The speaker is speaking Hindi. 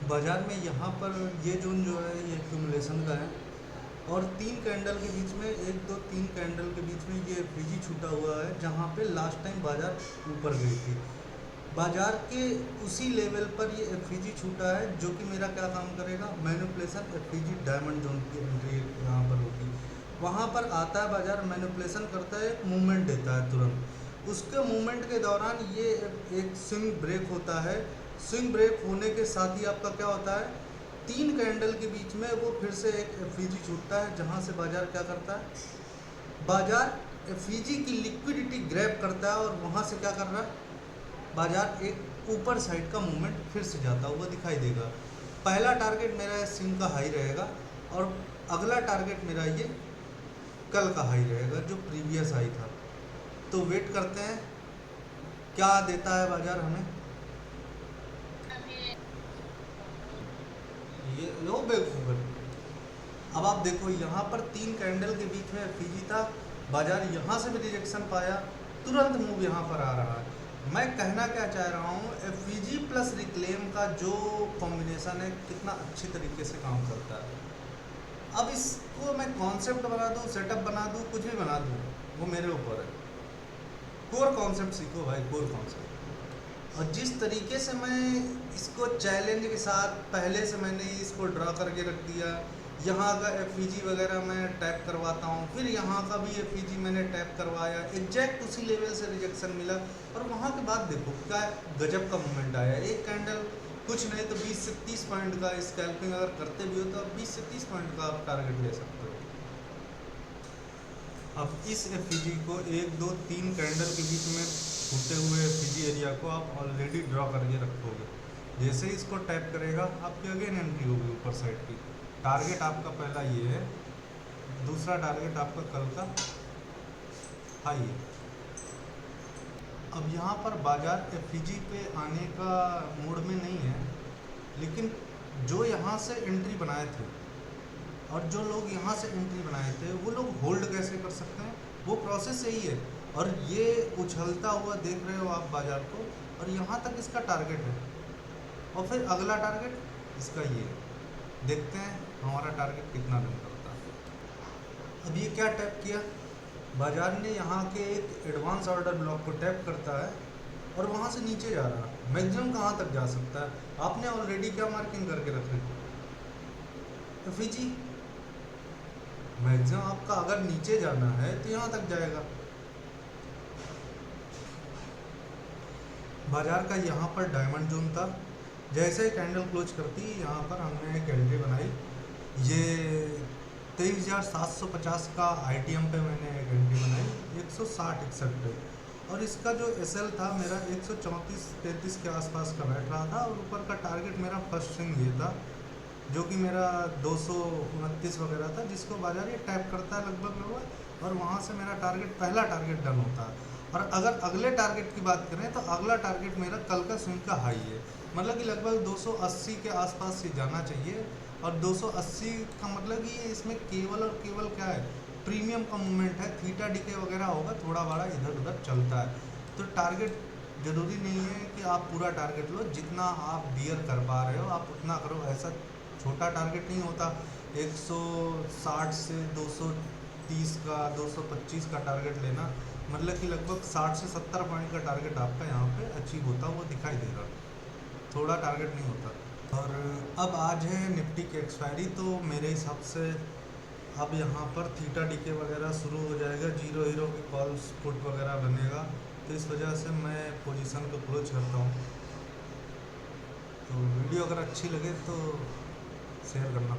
बाजार में यहाँ पर ये जोन जो है ये एक्यूमुलेशन का है, और 3 कैंडल के बीच में, 1 2 3 कैंडल के बीच में ये एफवीजी छूटा हुआ है, जहाँ पे लास्ट टाइम बाजार ऊपर गई थी। बाजार के उसी लेवल पर ये एफवीजी छूटा है, जो कि मेरा क्या काम करेगा, मैनिपुलेशन एफवीजी डायमंड जोन की एंट्री यहाँ पर होगी। वहाँ पर आता है बाजार, मैनिपुलेशन करता है, एक मूवमेंट देता है तुरंत। उसके मूवमेंट के दौरान ये एक स्विंग ब्रेक होता है। स्विंग ब्रेक होने के साथ ही आपका क्या होता है, 3 कैंडल के बीच में वो फिर से एक एफवीजी छूटता है, जहाँ से बाजार क्या करता है, बाजार एफवीजी की लिक्विडिटी ग्रैब करता है, और वहाँ से क्या कर रहा है, बाजार एक ऊपर साइड का मूवमेंट फिर से जाता हुआ दिखाई देगा। पहला टारगेट मेरा स्विंग का हाई रहेगा, और अगला टारगेट मेरा ये कल का हाई रहेगा जो प्रीवियस हाई था। तो वेट करते हैं क्या देता है बाजार हमें। ये लो बेवकूफ़। अब आप देखो यहाँ पर 3 कैंडल के बीच में एफवीजी था, बाजार यहाँ से भी रिजेक्शन पाया, तुरंत मूव यहाँ पर आ रहा है। मैं कहना क्या चाह रहा हूँ, एफवीजी प्लस रिक्लेम का जो कॉम्बिनेशन है कितना अच्छी तरीके से काम करता है। अब इसको मैं कॉन्सेप्ट बना दूँ, सेटअप बना दूँ, कुछ भी बना दूँ, वो मेरे ऊपर है। कोर कॉन्सेप्ट सीखो भाई, कोर कॉन्सेप्ट। और जिस तरीके से मैं इसको चैलेंज के साथ पहले से मैंने इसको ड्रा करके रख दिया, यहाँ का एफईजी वगैरह मैं टैप करवाता हूँ, फिर यहाँ का भी एफईजी मैंने टैप करवाया, एग्जैक्ट उसी लेवल से रिजेक्शन मिला, और वहाँ के बाद देखो क्या गजब का मूवमेंट आया। एक कैंडल कुछ नहीं तो 20 से 30 पॉइंट का स्कैल्पिंग अगर करते भी हो तो आप 20 से 30 पॉइंट का आप टारगेट ले सकते हो। अब इस एफईजी को 1 2 3 कैंडल के बीच में छूटे हुए एफईजी एरिया को आप ऑलरेडी ड्रॉ करके रखोगे। जैसे ही इसको टैप करेगा आपकी अगेन एंट्री होगी ऊपर साइड की। टारगेट आपका पहला ये है, दूसरा टारगेट आपका कल का हाई है। अब यहाँ पर बाजार एफईजी पे आने का मूड में नहीं है, लेकिन जो यहाँ से एंट्री बनाए थे और जो लोग यहाँ से एंट्री बनाए थे वो लोग होल्ड कैसे कर सकते हैं, वो प्रोसेस यही है। और ये उछलता हुआ देख रहे हो आप बाजार को, और यहाँ तक इसका टारगेट है, और फिर अगला टारगेट इसका ये है। देखते हैं हमारा टारगेट कितना दिन करता है। अब ये क्या टैप किया, बाजार ने यहाँ के एक एडवांस ऑर्डर ब्लॉक को टैप करता है, और वहाँ से नीचे जा रहा है। मैक्सिमम कहाँ तक जा सकता है, आपने ऑलरेडी क्या मार्किंग करके रखी, एफईजी। मैक्सिमम आपका अगर नीचे जाना है तो यहाँ तक जाएगा। बाजार का यहाँ पर डायमंड जोन था, जैसे ही कैंडल क्लोज करती यहाँ पर हमने एक एंट्री बनाई। ये 23,750 का आईटीएम पे मैंने एक एंट्री बनाई 160-61 पे, और इसका जो एसएल था मेरा 134-33 के आसपास का बैठ रहा था, और ऊपर का टारगेट मेरा फर्स्ट स्विंग ये था जो कि मेरा 229 वगैरह था, जिसको बाजार ये टैप करता है लगभग, और वहाँ से मेरा टारगेट पहला टारगेट डन होता है। और अगर अगले टारगेट की बात करें तो अगला टारगेट मेरा कल का स्विंग का हाई है, मतलब कि लगभग 280 के आसपास से जाना चाहिए। और 280 का मतलब कि ये इसमें केवल और केवल क्या है, प्रीमियम का मूवमेंट है, थीटा डीके वगैरह होगा, थोड़ा बड़ा इधर उधर चलता है। तो टारगेट ज़रूरी नहीं है कि आप पूरा टारगेट लो, जितना आप बियर कर पा रहे हो आप उतना करो। ऐसा छोटा टारगेट नहीं होता। 160 से 230 का 225 का टारगेट लेना, मतलब कि लगभग 60 से 70 पॉइंट का टारगेट आपका यहाँ पे अचीव होता हुआ दिखाई देगा, थोड़ा टारगेट नहीं होता। और अब आज है निफ्टी की एक्सपायरी, तो मेरे हिसाब से अब यहाँ पर थीटा डीके वगैरह शुरू हो जाएगा, जीरो हीरो की कॉल्स पुट वगैरह बनेगा, तो इस वजह से मैं पोजीशन को क्लोज करता हूँ। तो वीडियो अगर अच्छी लगे तो शेयर करना।